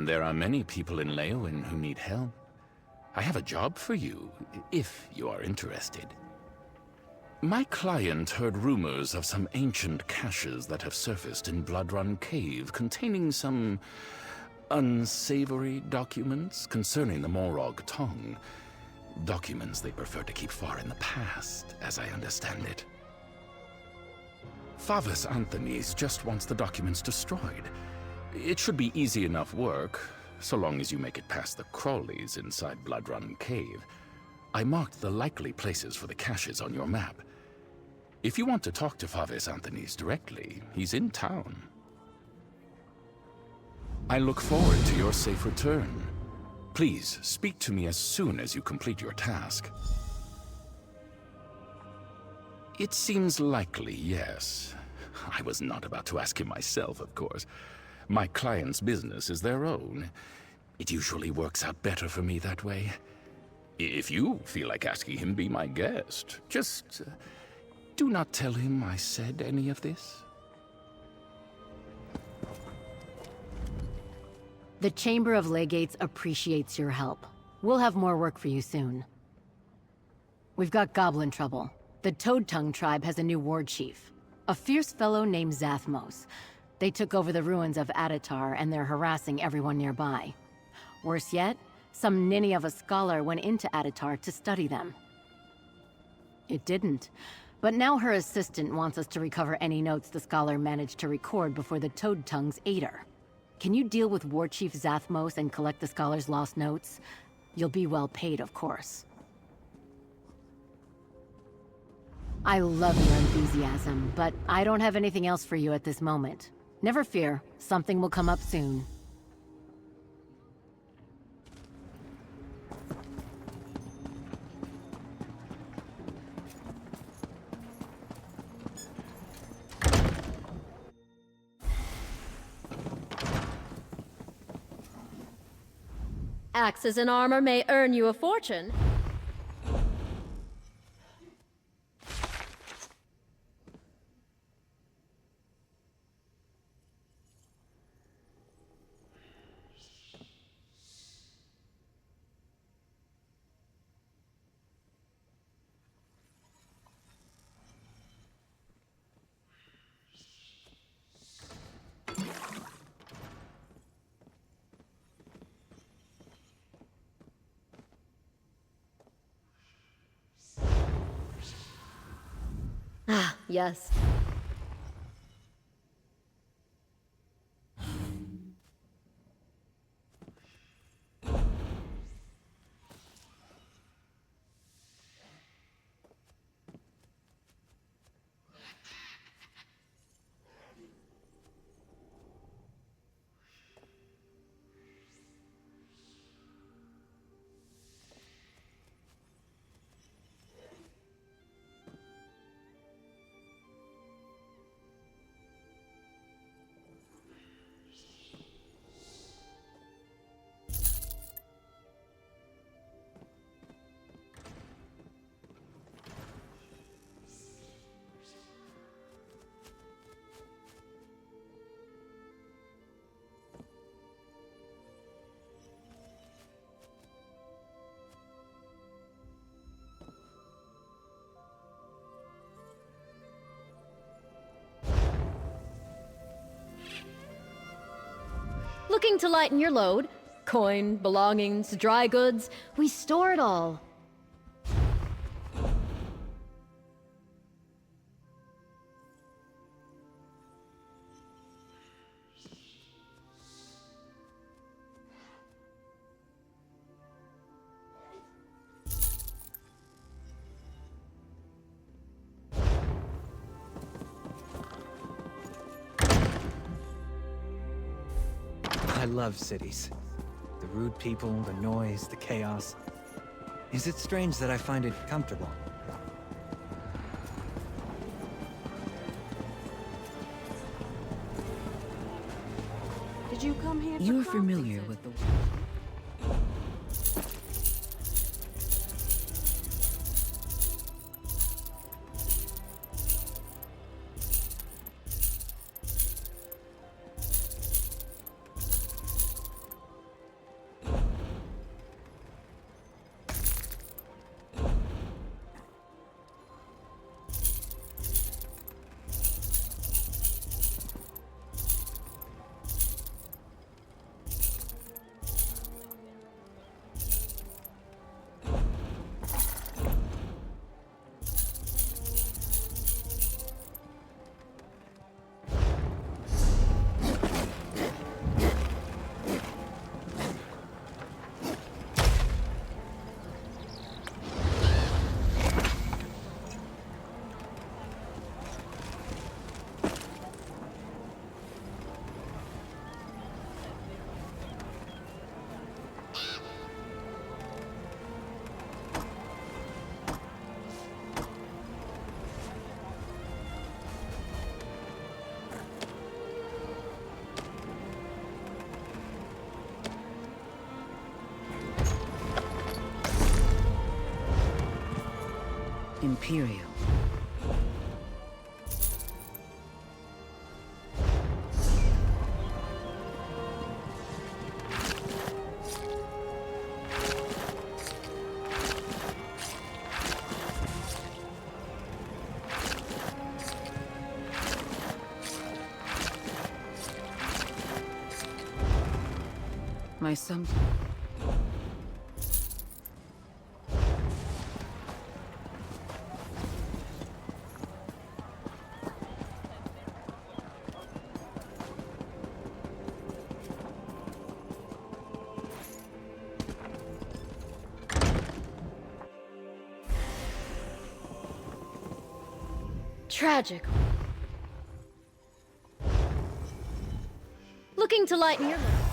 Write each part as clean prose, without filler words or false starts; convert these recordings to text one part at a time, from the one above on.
There are many people in Leeuwen who need help. I have a job for you, if you are interested. My client heard rumors of some ancient caches that have surfaced in Bloodrun Cave containing some unsavory documents concerning the Morog tongue. Documents they prefer to keep far in the past, as I understand it. Favis Anthony's just wants the documents destroyed. It should be easy enough work, so long as you make it past the crawlies inside Bloodrun Cave. I marked the likely places for the caches on your map. If you want to talk to Favis Anthony's directly, he's in town. I look forward to your safe return. Please, speak to me as soon as you complete your task. It seems likely, yes. I was not about to ask him myself, of course. My client's business is their own. It usually works out better for me that way. If you feel like asking him, be my guest. Just do not tell him I said any of this. The Chamber of Legates appreciates your help. We'll have more work for you soon. We've got goblin trouble. The Toad Tongue tribe has a new war chief, a fierce fellow named Zathmos. They took over the ruins of Adatar, and they're harassing everyone nearby. Worse yet, some ninny of a scholar went into Adatar to study them. It didn't, but now her assistant wants us to recover any notes the scholar managed to record before the Toad Tongues ate her. Can you deal with War Chief Zathmos and collect the scholar's lost notes? You'll be well paid, of course. I love your enthusiasm, but I don't have anything else for you at this moment. Never fear, something will come up soon. Axes and armor may earn you a fortune. Ah, yes. Looking to lighten your load? Coin, belongings, dry goods, we store it all. I love cities. The rude people, the noise, the chaos. Is it strange that I find it comfortable? Did you come here for You're coffee? familiar with the... Imperial. My son. Tragic. Looking to lighten your load.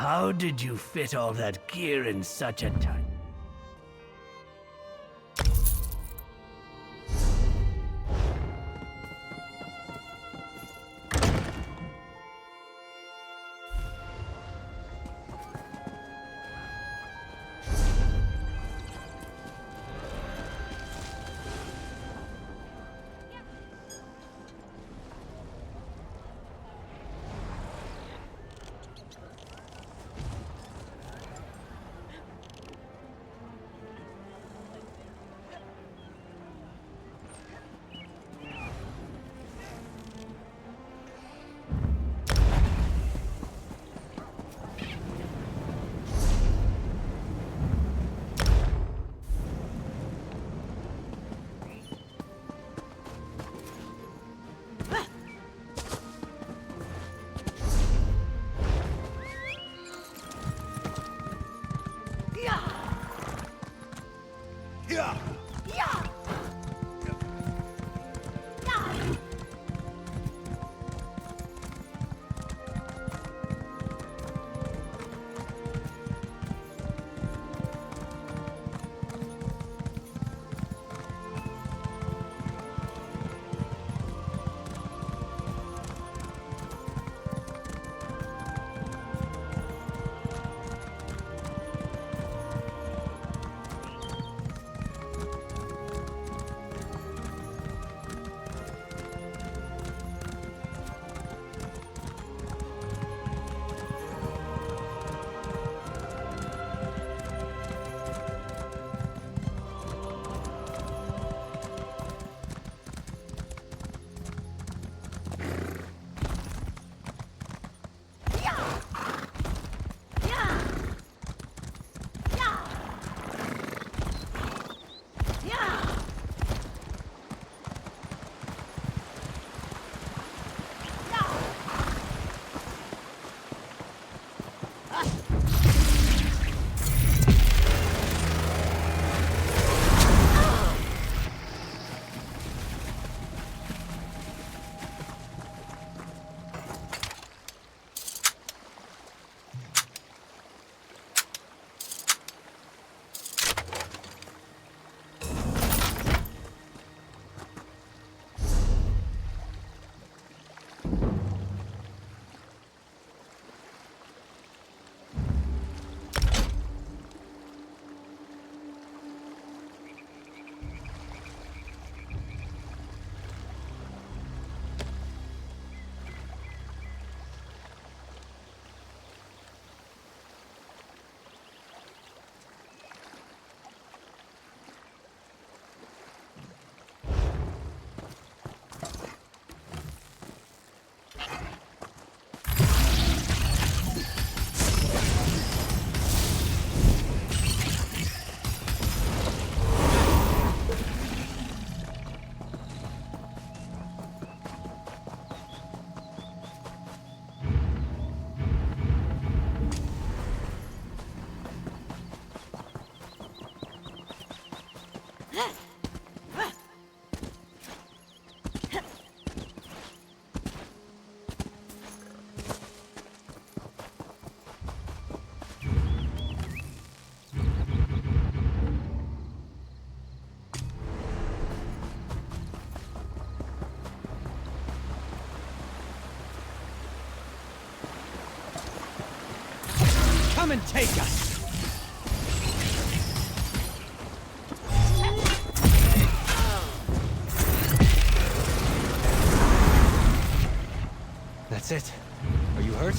How did you fit all that gear in such a time? Come and take us! That's it. Are you hurt?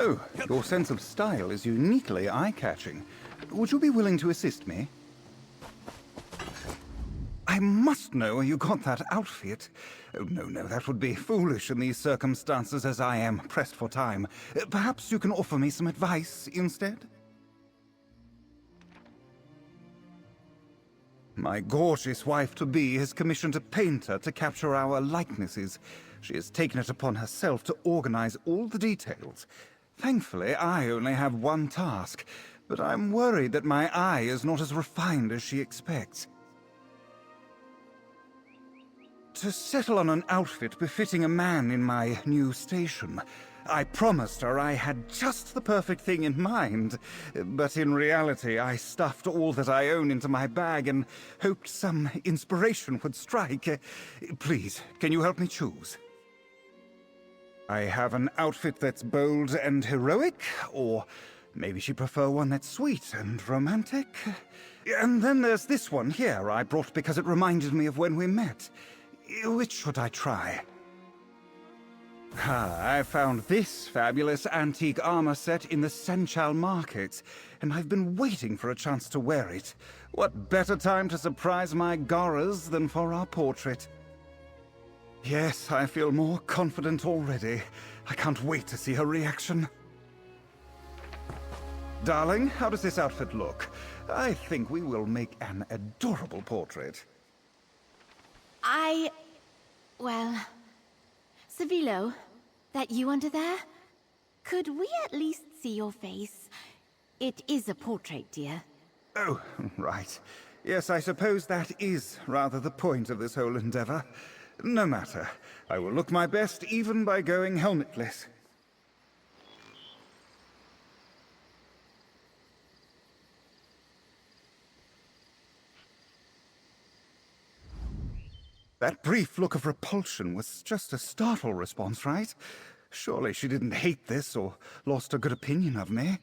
Oh, your sense of style is uniquely eye-catching. Would you be willing to assist me? I must know where you got that outfit. Oh, no, that would be foolish in these circumstances as I am pressed for time. Perhaps you can offer me some advice instead? My gorgeous wife-to-be has commissioned a painter to capture our likenesses. She has taken it upon herself to organize all the details. Thankfully, I only have one task, but I'm worried that my eye is not as refined as she expects. To settle on an outfit befitting a man in my new station, I promised her I had just the perfect thing in mind, but in reality I stuffed all that I own into my bag and hoped some inspiration would strike. Please, can you help me choose? I have an outfit that's bold and heroic, or maybe she'd prefer one that's sweet and romantic. And then there's this one here I brought because it reminded me of when we met. Which should I try? I found this fabulous antique armor set in the Senchal market, and I've been waiting for a chance to wear it. What better time to surprise my Goras than for our portrait? Yes, I feel more confident already. I can't wait to see her reaction. Darling, how does this outfit look? I think we will make an adorable portrait. Well... Savilo, that you under there? Could we at least see your face? It is a portrait, dear. Oh, right. Yes, I suppose that is rather the point of this whole endeavor. No matter. I will look my best even by going helmetless. That brief look of repulsion was just a startle response, right? Surely she didn't hate this or lost a good opinion of me.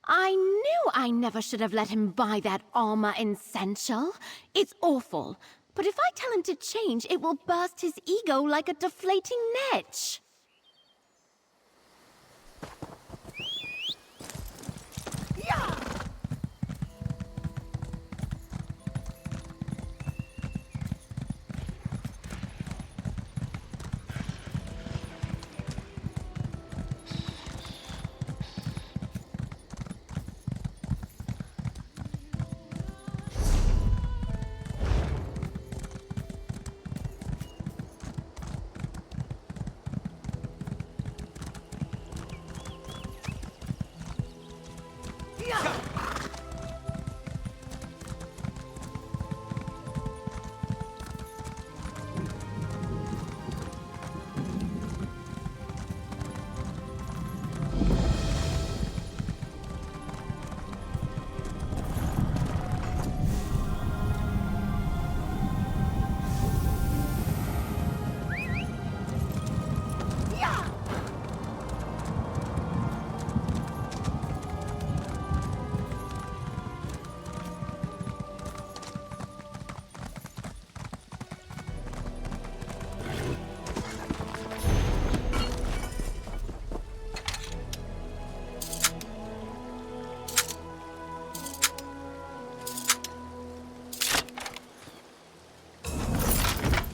I knew I never should have let him buy that armor in Senchal. It's awful. But if I tell him to change, it will burst his ego like a deflating netch.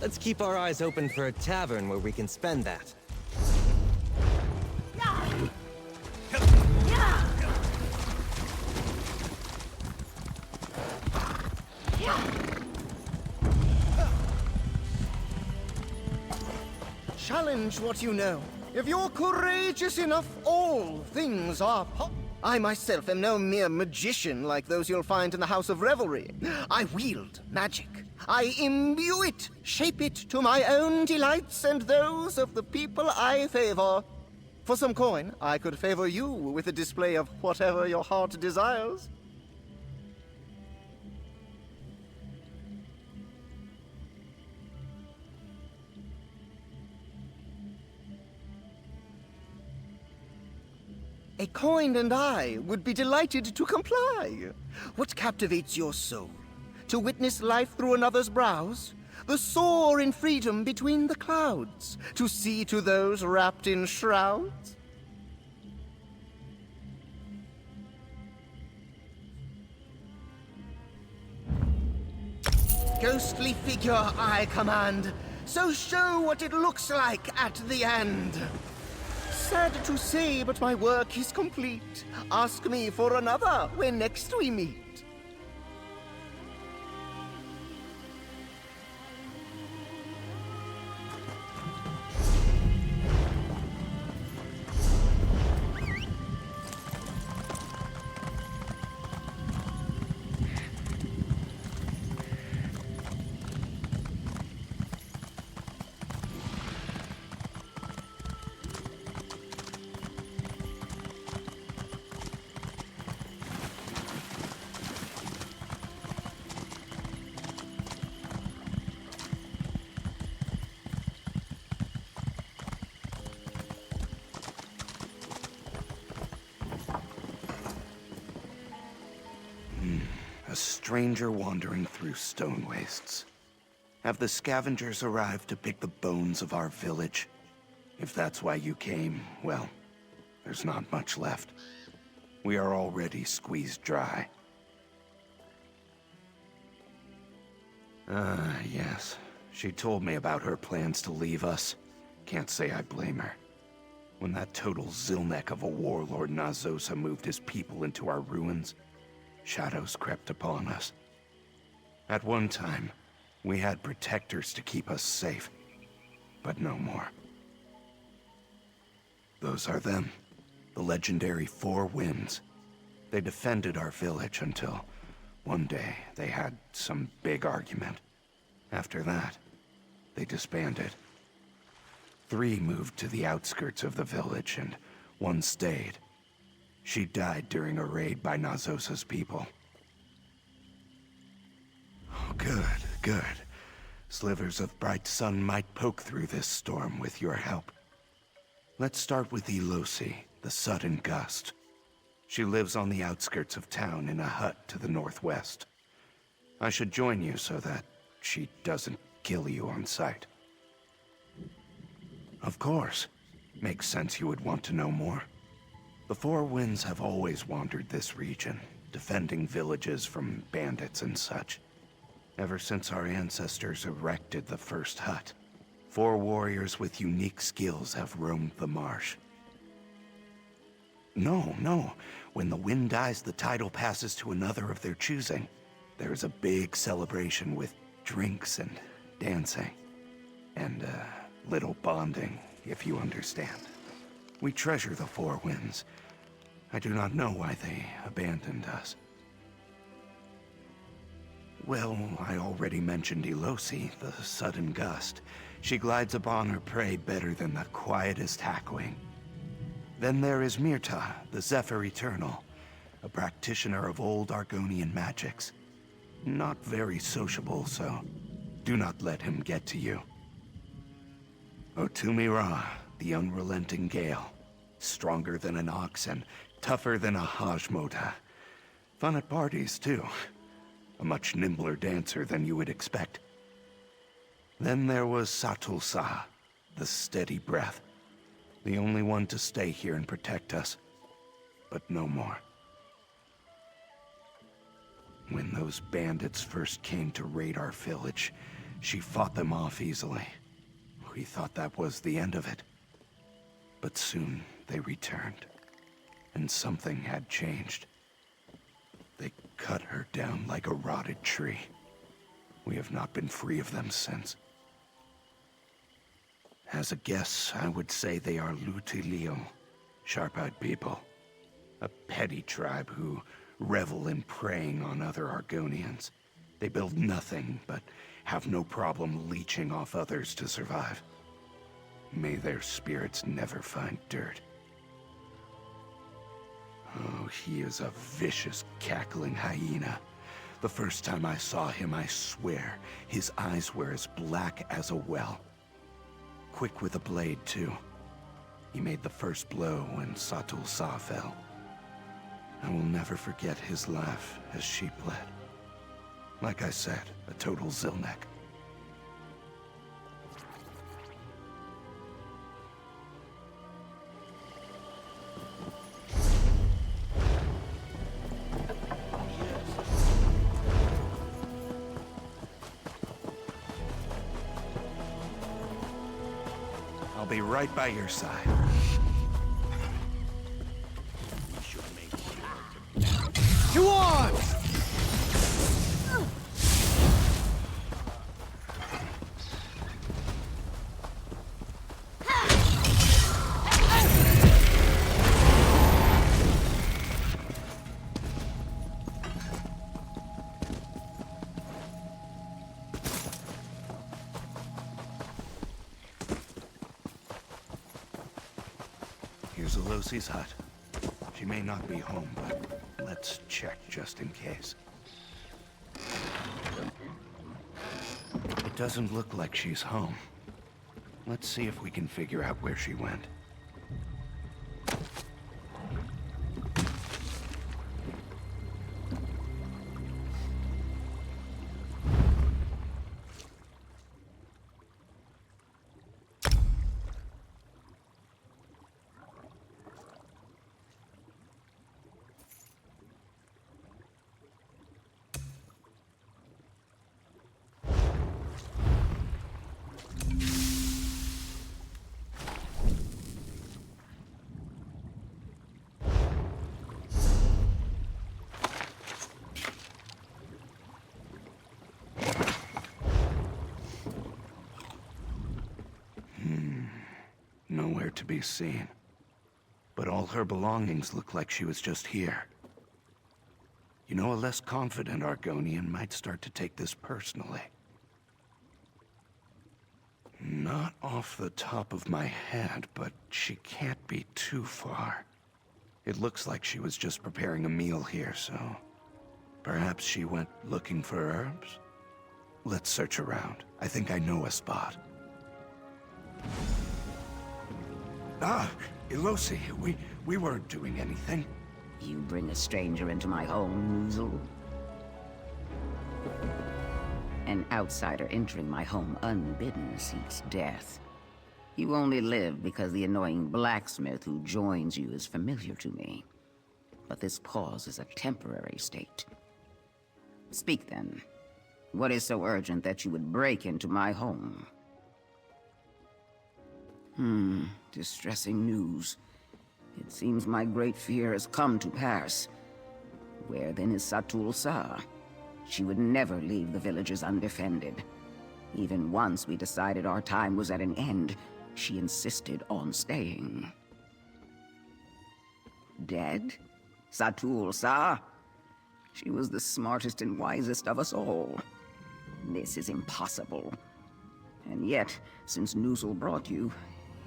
Let's keep our eyes open for a tavern where we can spend that. Challenge what you know. If you're courageous enough, all things are possible. I myself am no mere magician like those you'll find in the House of Revelry. I wield magic. I imbue it, shape it to my own delights and those of the people I favor. For some coin, I could favor you with a display of whatever your heart desires. A coin and I would be delighted to comply. What captivates your soul? To witness life through another's brows? The soar in freedom between the clouds? To see to those wrapped in shrouds? Ghostly figure I command, so show what it looks like at the end. Sad to say, but my work is complete. Ask me for another when next we meet. stranger wandering through stone wastes. Have the scavengers arrived to pick the bones of our village? If that's why you came, well, there's not much left. We are already squeezed dry. Yes. She told me about her plans to leave us. Can't say I blame her. When that total zillneck of a warlord Nazosa moved his people into our ruins, shadows crept upon us. At one time, we had protectors to keep us safe, but no more. Those are them, the legendary Four Winds. They defended our village until one day they had some big argument. After that, they disbanded. 3 moved to the outskirts of the village, and 1 stayed. She died during a raid by Nazosa's people. Oh, good, good. Slivers of bright sun might poke through this storm with your help. Let's start with Elosi, the sudden gust. She lives on the outskirts of town in a hut to the northwest. I should join you so that she doesn't kill you on sight. Of course. Makes sense you would want to know more. The Four Winds have always wandered this region, defending villages from bandits and such. Ever since our ancestors erected the first hut, 4 warriors with unique skills have roamed the marsh. No. When the wind dies, the title passes to another of their choosing. There's a big celebration with drinks and dancing. And little bonding, if you understand. We treasure the Four Winds. I do not know why they abandoned us. Well, I already mentioned Elosi, the sudden gust. She glides upon her prey better than the quietest hackwing. Then there is Mirta, the Zephyr Eternal, a practitioner of old Argonian magics. Not very sociable, so do not let him get to you. Otumira, the unrelenting gale. Stronger than an ox and tougher than a Hajmota. Fun at parties, too. A much nimbler dancer than you would expect. Then there was Satulsa, the steady breath. The only one to stay here and protect us. But no more. When those bandits first came to raid our village, she fought them off easily. We thought that was the end of it. But soon they returned, and something had changed. They cut her down like a rotted tree. We have not been free of them since. As a guess, I would say they are Lutilio, sharp-eyed people. A petty tribe who revel in preying on other Argonians. They build nothing, but have no problem leeching off others to survive. May their spirits never find dirt. Oh, he is a vicious, cackling hyena. The first time I saw him, I swear, his eyes were as black as a well. Quick with a blade, too. He made the first blow when Satulsa fell. I will never forget his laugh as she bled. Like I said, a total Zillneck. I'll be right by your side. To arms! Here's Elosi's hut. She may not be home, but let's check just in case. It doesn't look like she's home. Let's see if we can figure out where she went. be seen. But all her belongings look like she was just here. You know, a less confident Argonian might start to take this personally. Not off the top of my head, but she can't be too far. It looks like she was just preparing a meal here, so... perhaps she went looking for herbs? Let's search around. I think I know a spot. Ah, Ilosi, we weren't doing anything. You bring a stranger into my home, Noozle? An outsider entering my home unbidden seeks death. You only live because the annoying blacksmith who joins you is familiar to me. But this pause is a temporary state. Speak then. What is so urgent that you would break into my home? Distressing news. It seems my great fear has come to pass. Where then is Satul Sa? She would never leave the villages undefended. Even once we decided our time was at an end, she insisted on staying. Dead? Satul Sa? She was the smartest and wisest of us all. This is impossible. And yet, since Noozle brought you,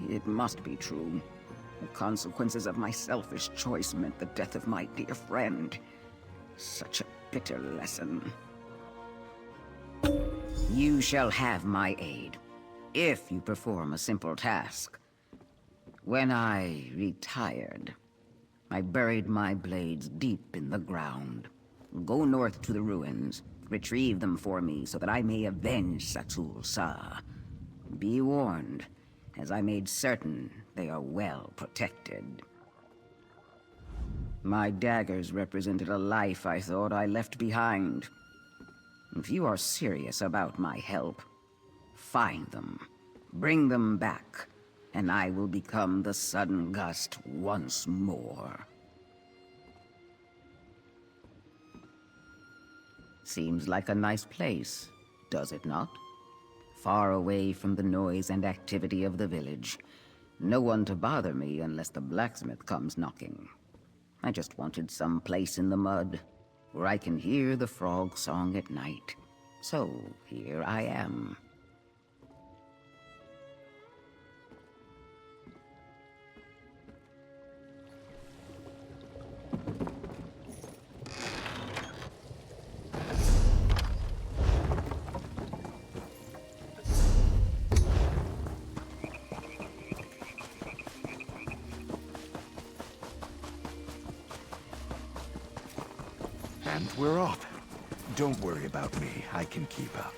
it must be true. The consequences of my selfish choice meant the death of my dear friend. Such a bitter lesson. You shall have my aid, if you perform a simple task. When I retired, I buried my blades deep in the ground. Go north to the ruins, retrieve them for me so that I may avenge Satul Sa. Be warned, as I made certain they are well protected. My daggers represented a life I thought I left behind. If you are serious about my help, find them, bring them back, and I will become the sudden gust once more. Seems like a nice place, does it not? Far away from the noise and activity of the village. No one to bother me unless the blacksmith comes knocking. I just wanted some place in the mud, where I can hear the frog song at night. So, here I am. And we're off. Don't worry about me. I can keep up.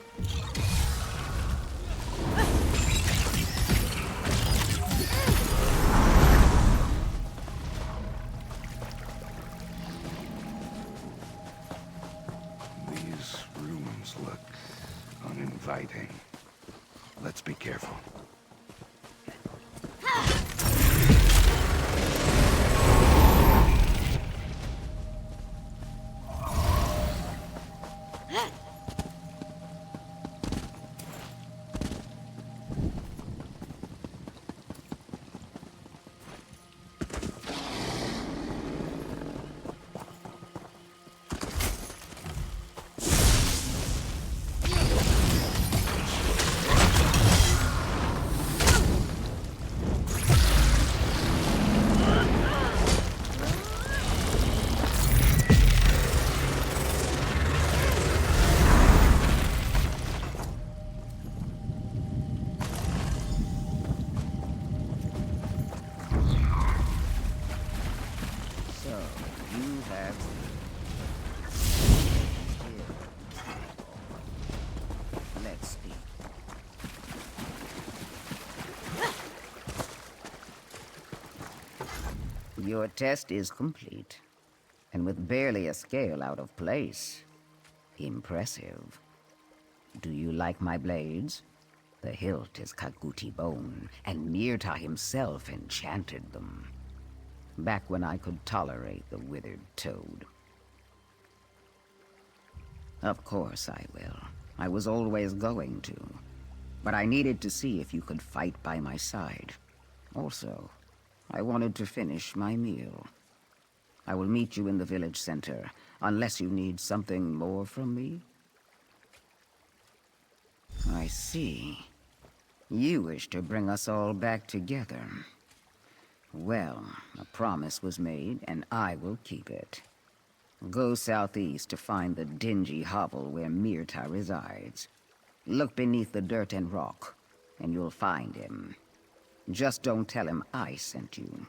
These rooms look uninviting. Let's be careful. Your test is complete, and with barely a scale out of place. Impressive. Do you like my blades? The hilt is Kaguti bone, and Mirta himself enchanted them. Back when I could tolerate the withered toad. Of course I will. I was always going to. But I needed to see if you could fight by my side. Also, I wanted to finish my meal. I will meet you in the village center, unless you need something more from me. I see. You wish to bring us all back together. Well, a promise was made, and I will keep it. Go southeast to find the dingy hovel where Myrta resides. Look beneath the dirt and rock, and you'll find him. Just don't tell him I sent you.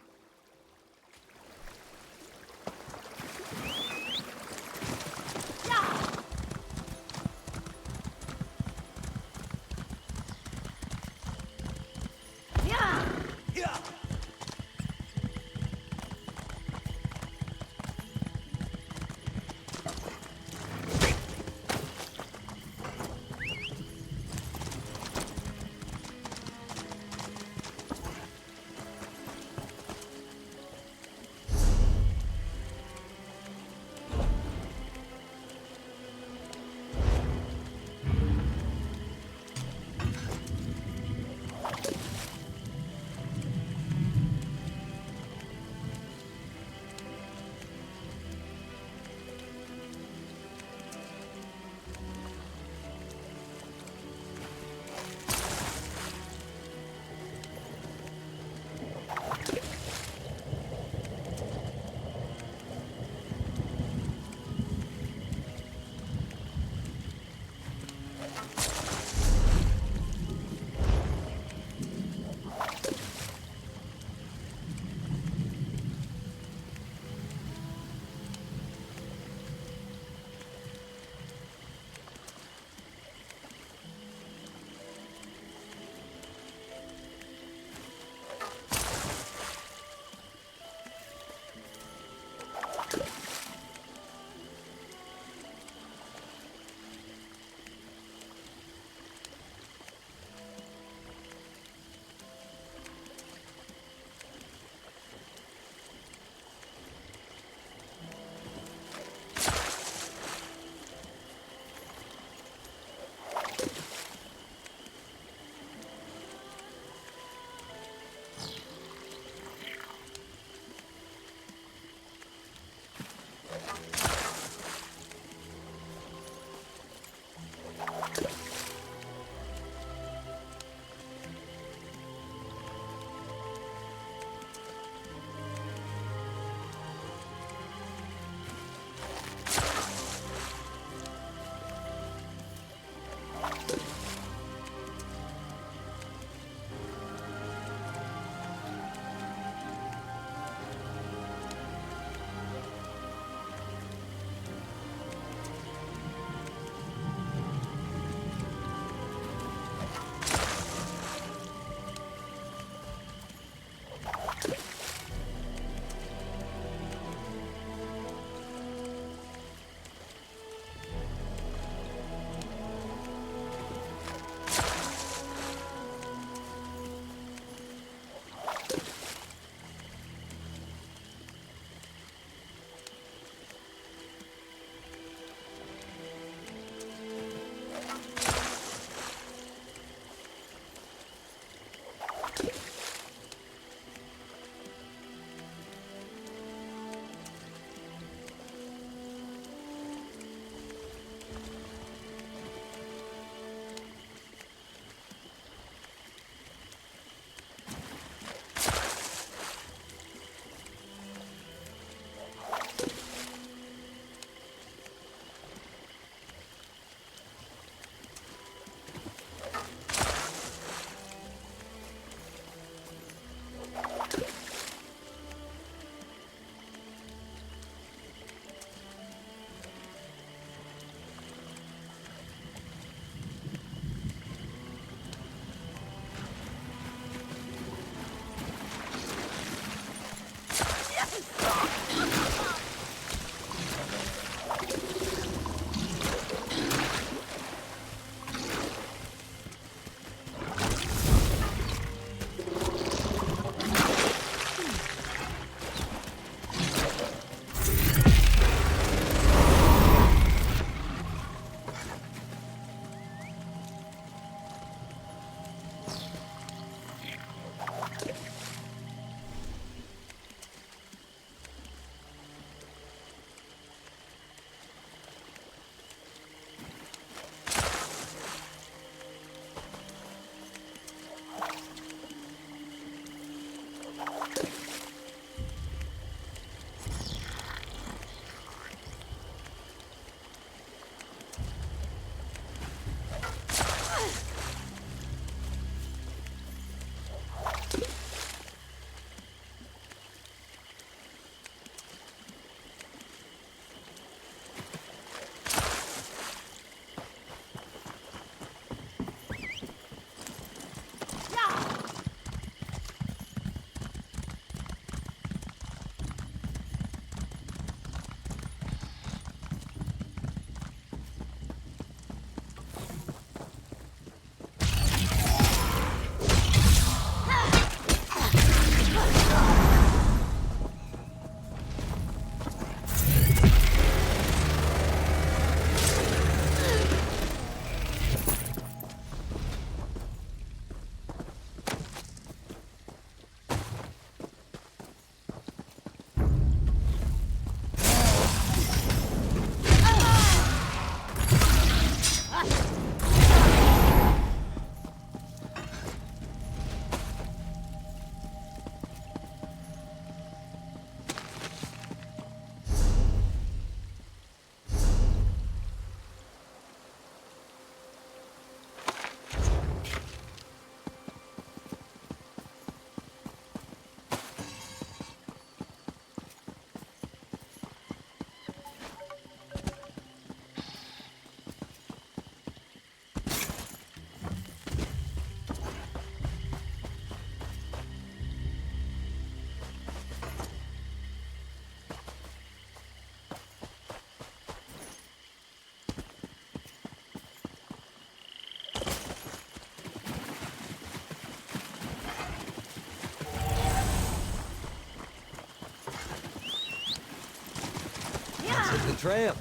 the trail.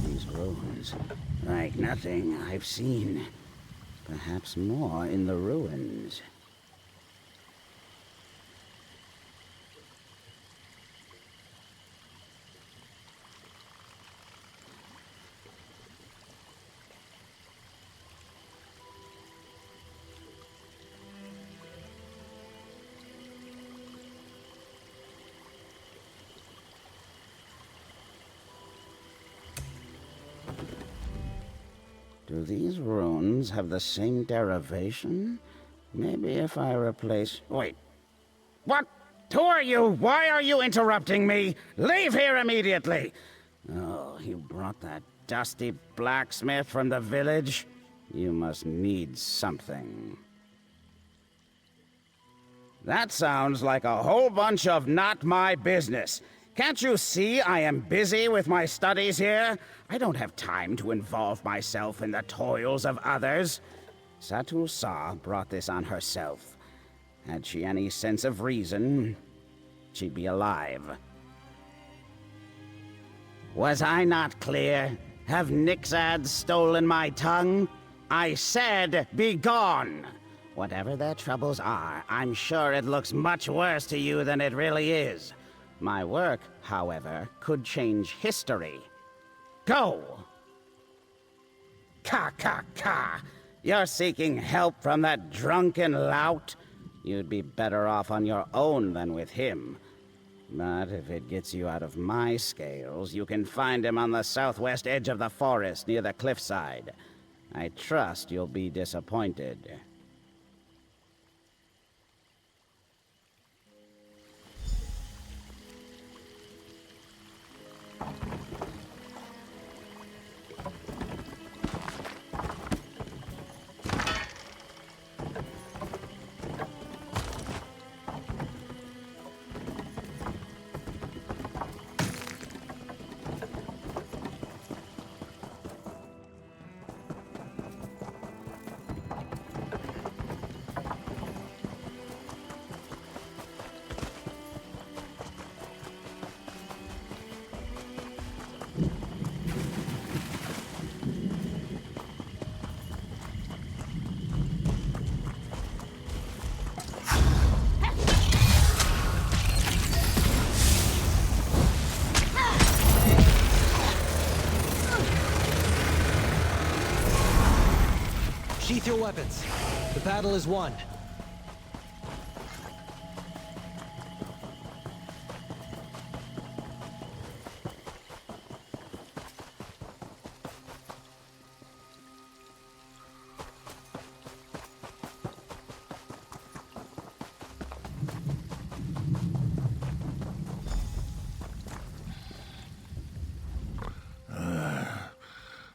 These ruins, like nothing I've seen. Perhaps more in the ruins. Do these runes have the same derivation? Maybe if I replace... Wait. What? Who are you? Why are you interrupting me? Leave here immediately! Oh, you brought that dusty blacksmith from the village? You must need something. That sounds like a whole bunch of not my business. Can't you see I am busy with my studies here? I don't have time to involve myself in the toils of others. Satu Sa brought this on herself. Had she any sense of reason, she'd be alive. Was I not clear? Have Nixads stolen my tongue? I said, be gone! Whatever their troubles are, I'm sure it looks much worse to you than it really is. My work, however, could change history. Go! Ka ka ka! You're seeking help from that drunken lout? You'd be better off on your own than with him. But if it gets you out of my scales, you can find him on the southwest edge of the forest near the cliffside. I trust you'll be disappointed. Sheath your weapons. The battle is won.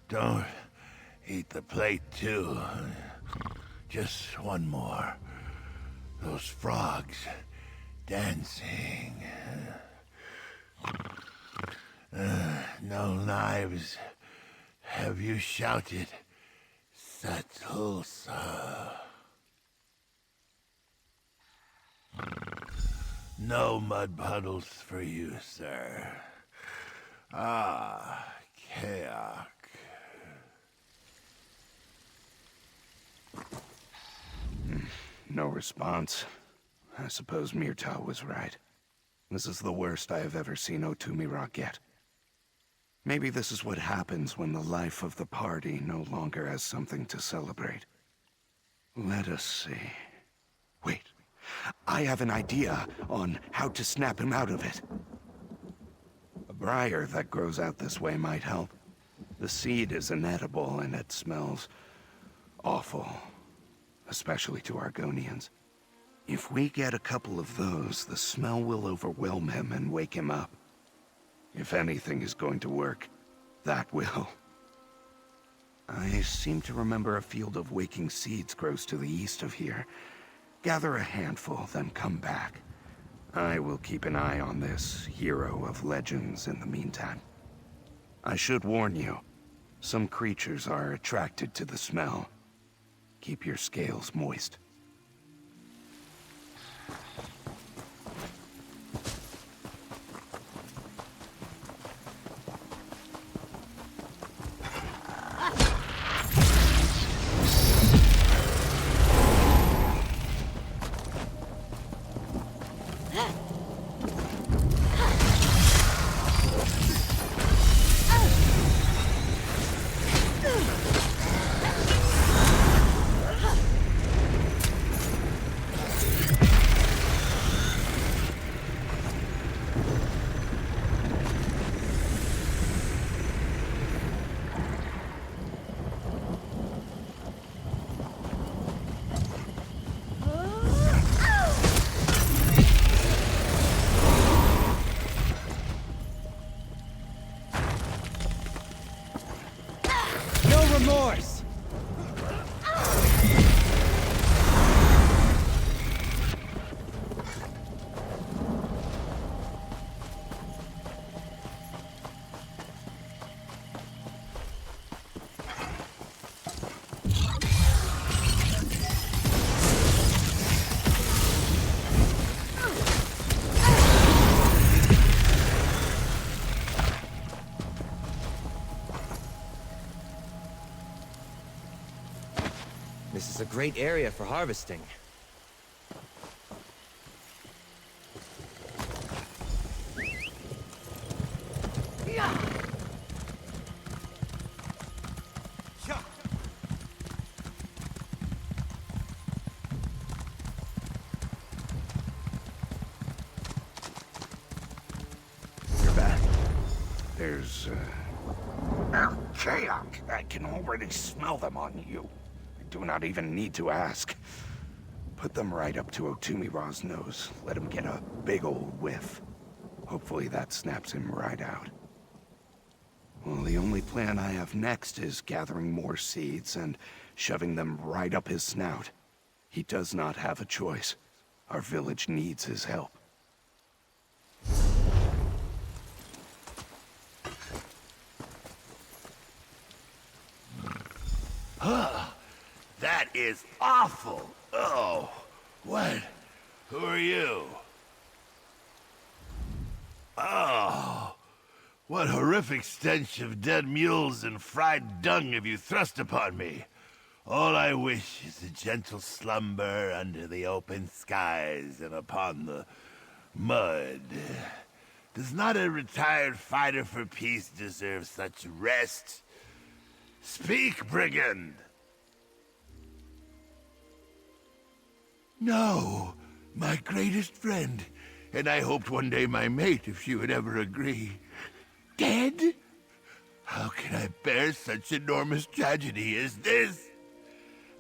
Don't eat the plate, too. Just one more. Those frogs dancing. No knives. Have you shouted, Satulsa? No mud puddles for you, sir. Ah, Kayak. No response. I suppose Myrta was right. This is the worst I have ever seen Otumira get. Maybe this is what happens when the life of the party no longer has something to celebrate. Let us see. Wait. I have an idea on how to snap him out of it. A briar that grows out this way might help. The seed is inedible and it smells awful. Especially to Argonians. If we get a couple of those, the smell will overwhelm him and wake him up. If anything is going to work, that will. I seem to remember a field of waking seeds grows to the east of here. Gather a handful, then come back. I will keep an eye on this hero of legends in the meantime. I should warn you, some creatures are attracted to the smell. Keep your scales moist. Remorse! This is a great area for harvesting. You're back. There's, Anche. I can already smell them on you. Do not even need to ask. Put them right up to Otumira's nose. Let him get a big old whiff. Hopefully that snaps him right out. Well, the only plan I have next is gathering more seeds and shoving them right up his snout. He does not have a choice. Our village needs his help. That is awful. Oh, what? Who are you? Oh, what horrific stench of dead mules and fried dung have you thrust upon me? All I wish is a gentle slumber under the open skies and upon the mud. Does not a retired fighter for peace deserve such rest? Speak, brigand! No, my greatest friend, and I hoped one day my mate, if she would ever agree. Dead? How can I bear such enormous tragedy as this?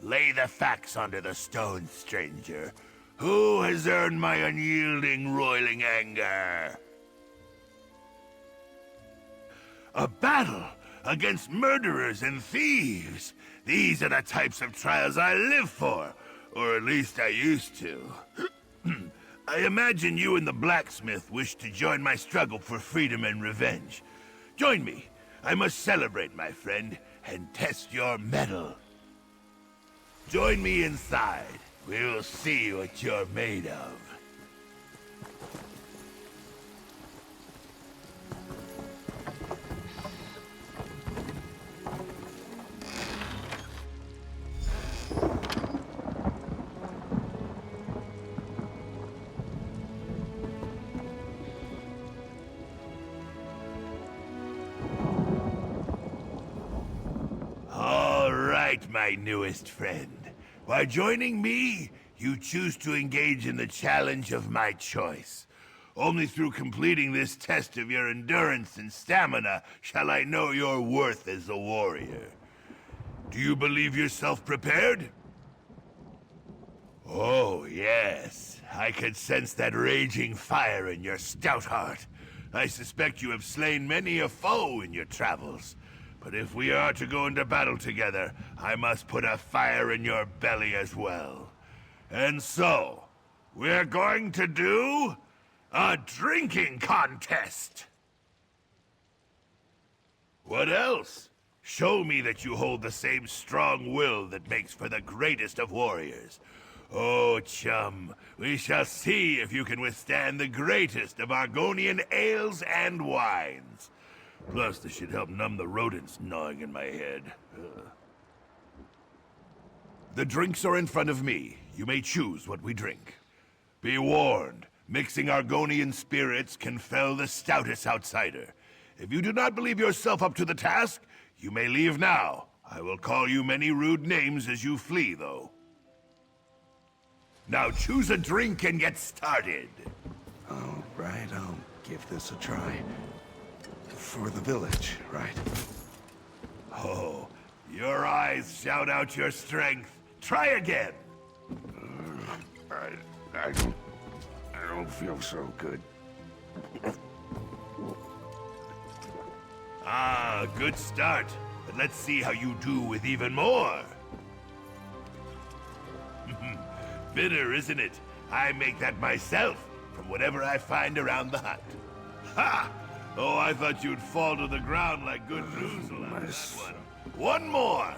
Lay the facts onto the stone, stranger. Who has earned my unyielding, roiling anger? A battle against murderers and thieves. These are the types of trials I live for. Or at least I used to. I imagine you and the blacksmith wish to join my struggle for freedom and revenge. Join me. I must celebrate, my friend, and test your mettle. Join me inside. We will see what you're made of. My newest friend. By joining me, you choose to engage in the challenge of my choice. Only through completing this test of your endurance and stamina shall I know your worth as a warrior. Do you believe yourself prepared? Oh, yes. I could sense that raging fire in your stout heart. I suspect you have slain many a foe in your travels. But if we are to go into battle together, I must put a fire in your belly as well. And so, we're going to do A drinking contest! What else? Show me that you hold the same strong will that makes for the greatest of warriors. Oh, chum, we shall see if you can withstand the greatest of Argonian ales and wines. Plus, this should help numb the rodents gnawing in my head. The drinks are in front of me. You may choose what we drink. Be warned, mixing Argonian spirits can fell the stoutest outsider. If you do not believe yourself up to the task, you may leave now. I will call you many rude names as you flee, though. Now choose a drink and get started. All right, I'll give this a try. For the village, right? Oh, your eyes shout out your strength. Try again. I don't feel so good. Ah, good start. But let's see how you do with even more. Bitter, isn't it? I make that myself, from whatever I find around the hut. Ha! Oh, I thought you'd fall to the ground like good news on that one. One more!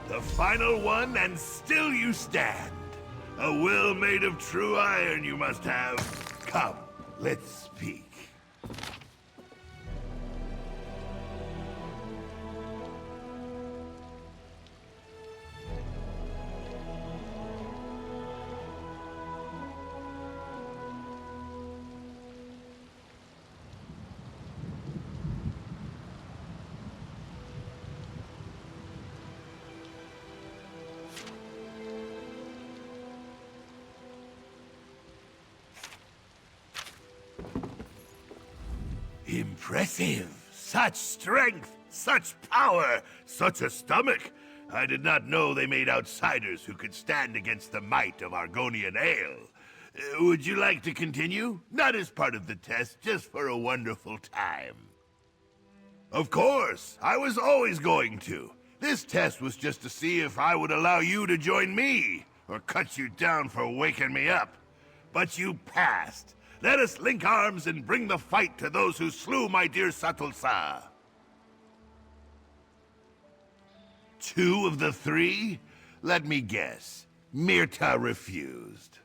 The final one, and still you stand. A will made of true iron you must have. Come, let's speak. Impressive! Such strength! Such power! Such a stomach! I did not know they made outsiders who could stand against the might of Argonian ale. Would you like to continue? Not as part of the test, just for a wonderful time. Of course! I was always going to. This test was just to see if I would allow you to join me, or cut you down for waking me up. But you passed. Let us link arms and bring the fight to those who slew my dear Satulsa. 2 of the 3? Let me guess. Myrta refused.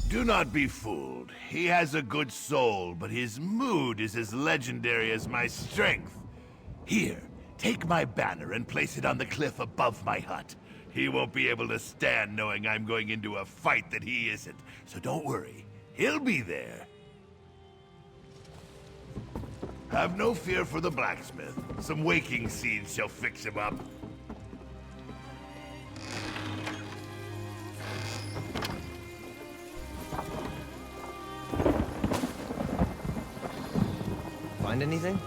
Do not be fooled. He has a good soul, but his mood is as legendary as my strength. Here, take my banner and place it on the cliff above my hut. He won't be able to stand knowing I'm going into a fight that he isn't, so don't worry. He'll be there. Have no fear for the blacksmith. Some waking seeds shall fix him up. Find anything?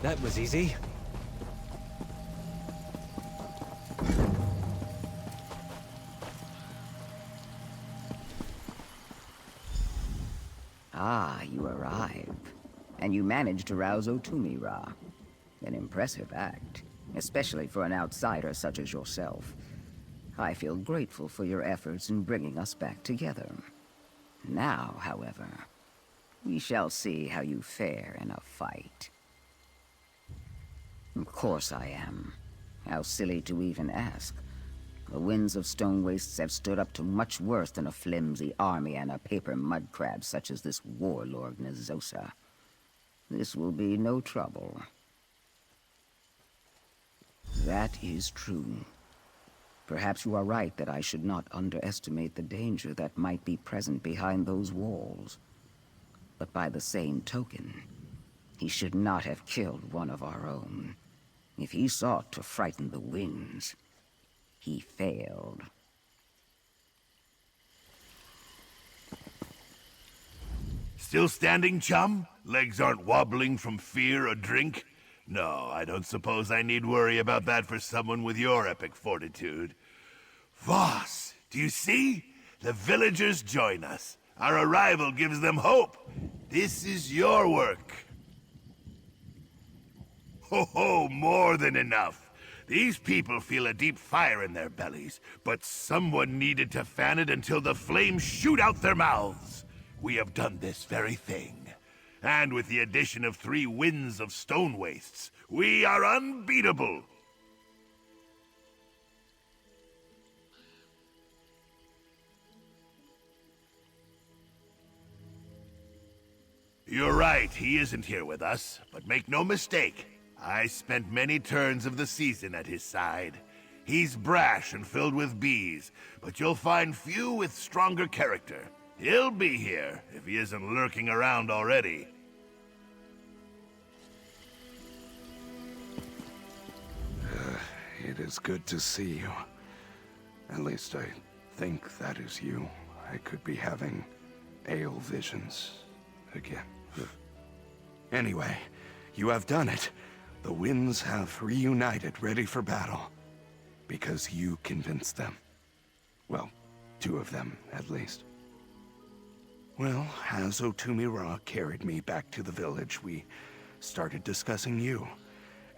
That was easy. Ah, you arrive. And you managed to rouse Otumira. An impressive act, especially for an outsider such as yourself. I feel grateful for your efforts in bringing us back together. Now, however, we shall see how you fare in a fight. Of course I am. How silly to even ask. The winds of Stone Wastes have stood up to much worse than a flimsy army and a paper mud crab such as this warlord Nazosa. This will be no trouble. That is true. Perhaps you are right that I should not underestimate the danger that might be present behind those walls. But by the same token, he should not have killed one of our own. If he sought to frighten the winds, he failed. Still standing, chum? Legs aren't wobbling from fear or drink? No, I don't suppose I need worry about that for someone with your epic fortitude. Voss, do you see? The villagers join us. Our arrival gives them hope. This is your work. Ho ho, more than enough. These people feel a deep fire in their bellies, but someone needed to fan it until the flames shoot out their mouths. We have done this very thing. And with the addition of 3 winds of stone wastes, we are unbeatable. You're right, he isn't here with us, but make no mistake. I spent many turns of the season at his side. He's brash and filled with bees, but you'll find few with stronger character. He'll be here, if he isn't lurking around already. It is good to see you. At least I think that is you. I could be having ale visions again. Anyway, you have done it. The winds have reunited, ready for battle. Because you convinced them. Well, 2 of them, at least. Well, as Otumira carried me back to the village, we started discussing you,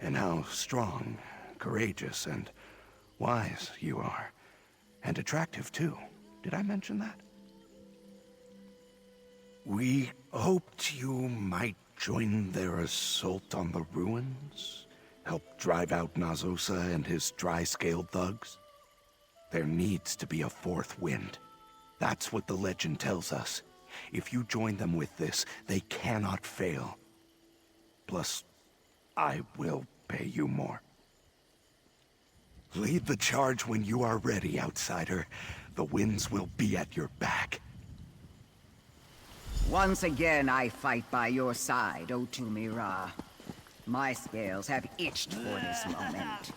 and how strong, courageous, and wise you are. And attractive, too. Did I mention that? We hoped you might join their assault on the ruins? Help drive out Nazosa and his dry-scaled thugs? There needs to be a 4th wind. That's what the legend tells us. If you join them with this, they cannot fail. Plus, I will pay you more. Lead the charge when you are ready, outsider. The winds will be at your back. Once again, I fight by your side, Otumira. My scales have itched for this moment.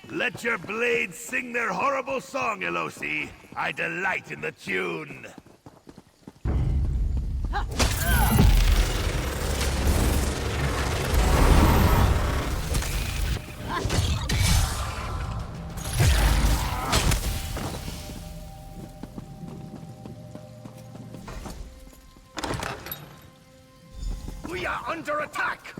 Let your blades sing their horrible song, Elosi. I delight in the tune. We are under attack!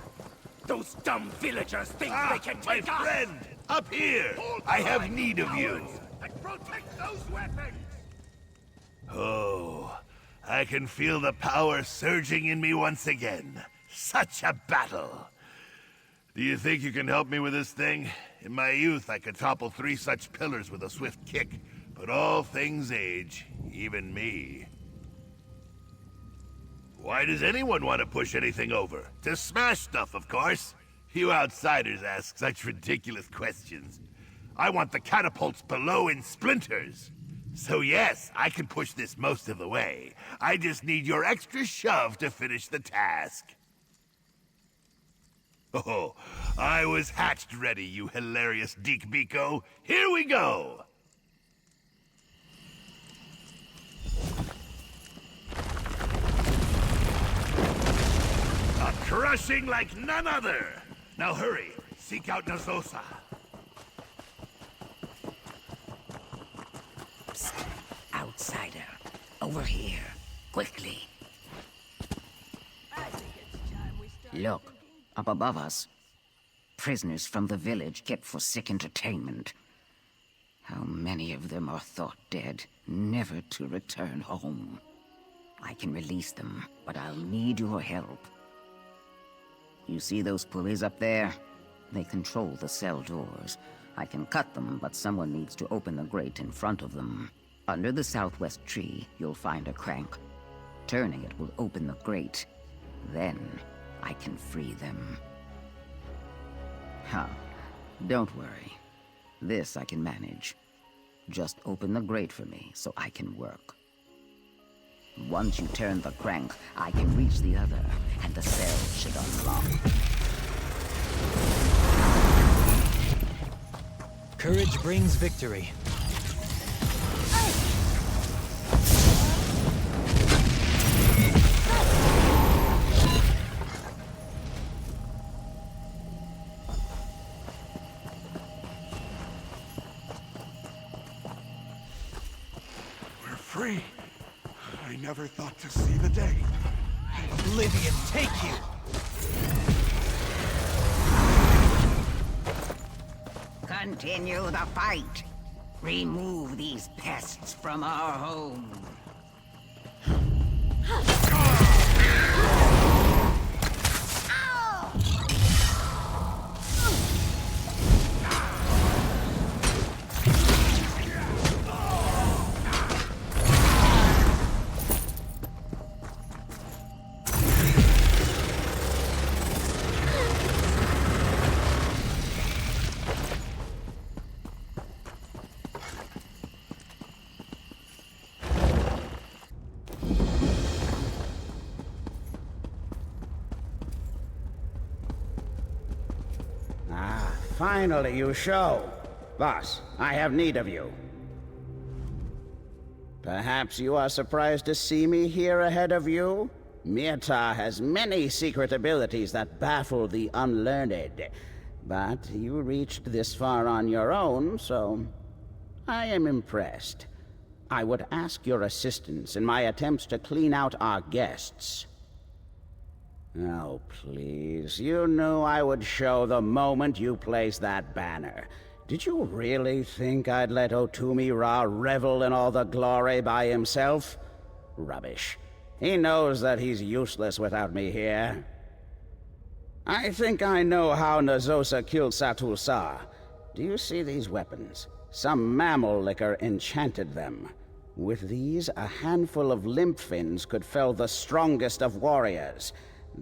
Those dumb villagers think they can take us! My friend! Up here! I have need of you! And protect those weapons! Oh, I can feel the power surging in me once again. Such a battle! Do you think you can help me with this thing? In my youth, I could topple 3 such pillars with a swift kick, but all things age, even me. Why does anyone want to push anything over? To smash stuff, of course. You outsiders ask such ridiculous questions. I want the catapults below in splinters. So yes, I can push this most of the way. I just need your extra shove to finish the task. Oh, I was hatched ready, you hilarious Deek Biko. Here we go! A crushing like none other! Now hurry, seek out Nazosa. Psst, outsider. Over here. Quickly. Look, up above us. Prisoners from the village kept for sick entertainment. How many of them are thought dead, never to return home? I can release them, but I'll need your help. You see those pulleys up there? They control the cell doors. I can cut them, but someone needs to open the grate in front of them. Under the southwest tree, you'll find a crank. Turning it will open the grate. Then, I can free them. Don't worry. This I can manage. Just open the grate for me so I can work. Once you turn the crank, I can reach the other, and the cell should unlock. Courage brings victory. We're free. I never thought to see the day. Oblivion, take you! Continue the fight. Remove these pests from our home. Finally, you show. Boss, I have need of you. Perhaps you are surprised to see me here ahead of you? Mirta has many secret abilities that baffle the unlearned. But you reached this far on your own, so I am impressed. I would ask your assistance in my attempts to clean out our guests. Oh, please. You knew I would show the moment you placed that banner. Did you really think I'd let Otumi Ra revel in all the glory by himself? Rubbish. He knows that he's useless without me here. I think I know how Nazosa killed Satul Sa. Do you see these weapons? Some mammal liquor enchanted them. With these, a handful of limp fins could fell the strongest of warriors.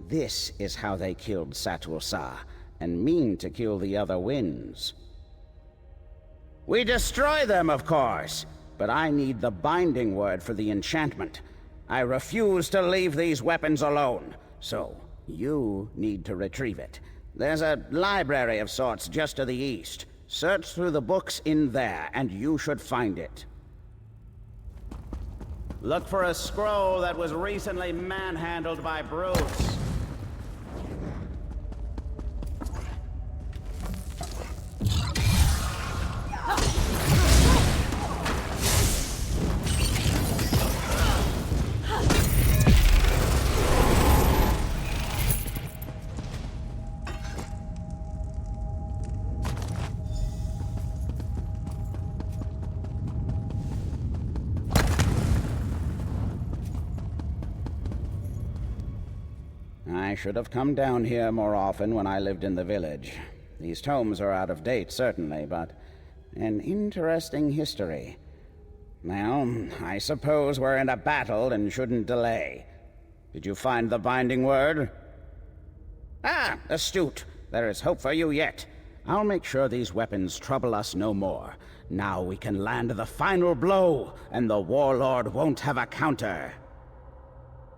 This is how they killed Satul Sa, and mean to kill the other winds. We destroy them, of course, but I need the binding word for the enchantment. I refuse to leave these weapons alone, so you need to retrieve it. There's a library of sorts just to the east. Search through the books in there, and you should find it. Look for a scroll that was recently manhandled by brutes. I should have come down here more often when I lived in the village. These tomes are out of date, certainly, but an interesting history. Well, I suppose we're in a battle and shouldn't delay. Did you find the binding word? Ah, astute. There is hope for you yet. I'll make sure these weapons trouble us no more. Now we can land the final blow, and the warlord won't have a counter.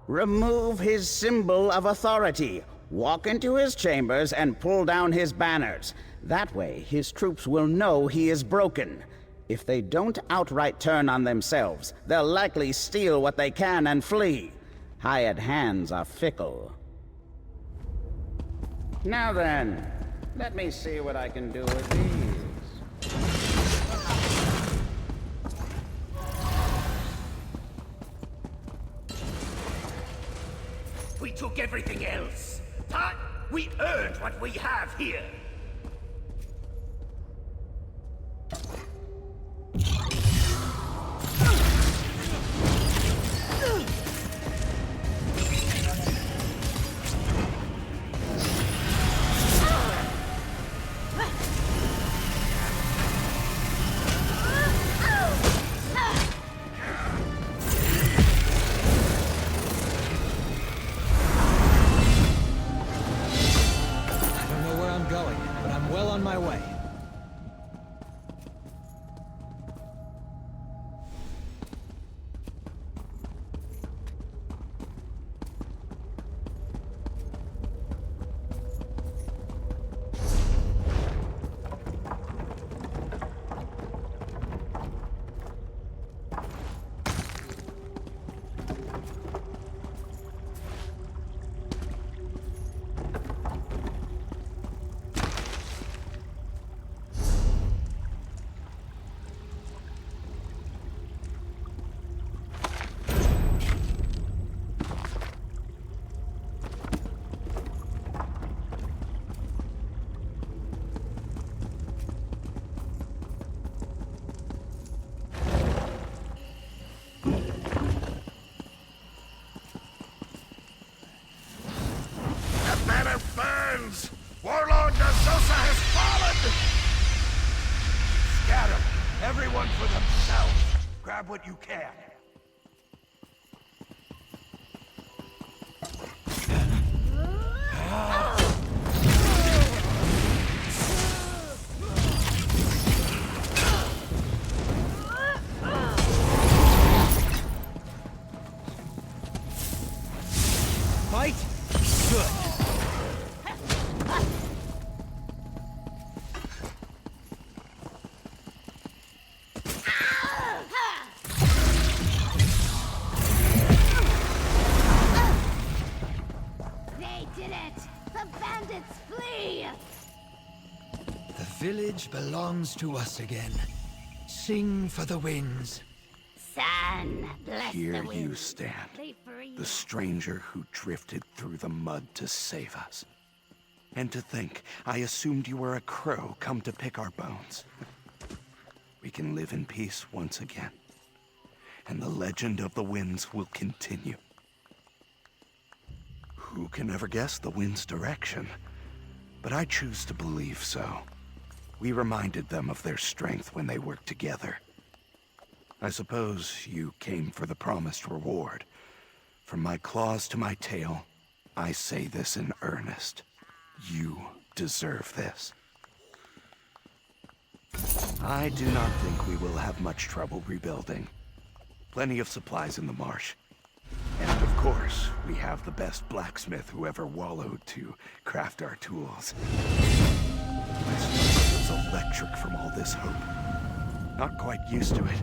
Remove his symbol of authority. Walk into his chambers and pull down his banners. That way, his troops will know he is broken. If they don't outright turn on themselves, they'll likely steal what they can and flee. Hired hands are fickle. Now then, let me see what I can do with these. We took everything else. But we earned what we have here. for themselves. Grab what you can. Fight? Good. They did it! The bandits flee! The village belongs to us again. Sing for the winds. Sun, bless the Here wind. you stand, the stranger who drifted through the mud to save us. And to think, I assumed you were a crow come to pick our bones. We can live in peace once again, and the legend of the winds will continue. Who can ever guess the wind's direction? But I choose to believe so. We reminded them of their strength when they worked together. I suppose you came for the promised reward. From my claws to my tail, I say this in earnest. You deserve this. I do not think we will have much trouble rebuilding. Plenty of supplies in the marsh. And of course, we have the best blacksmith who ever wallowed to craft our tools. My stomach is electric from all this hope. Not quite used to it.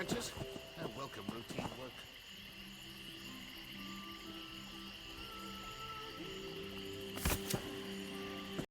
branches? I welcome routine work.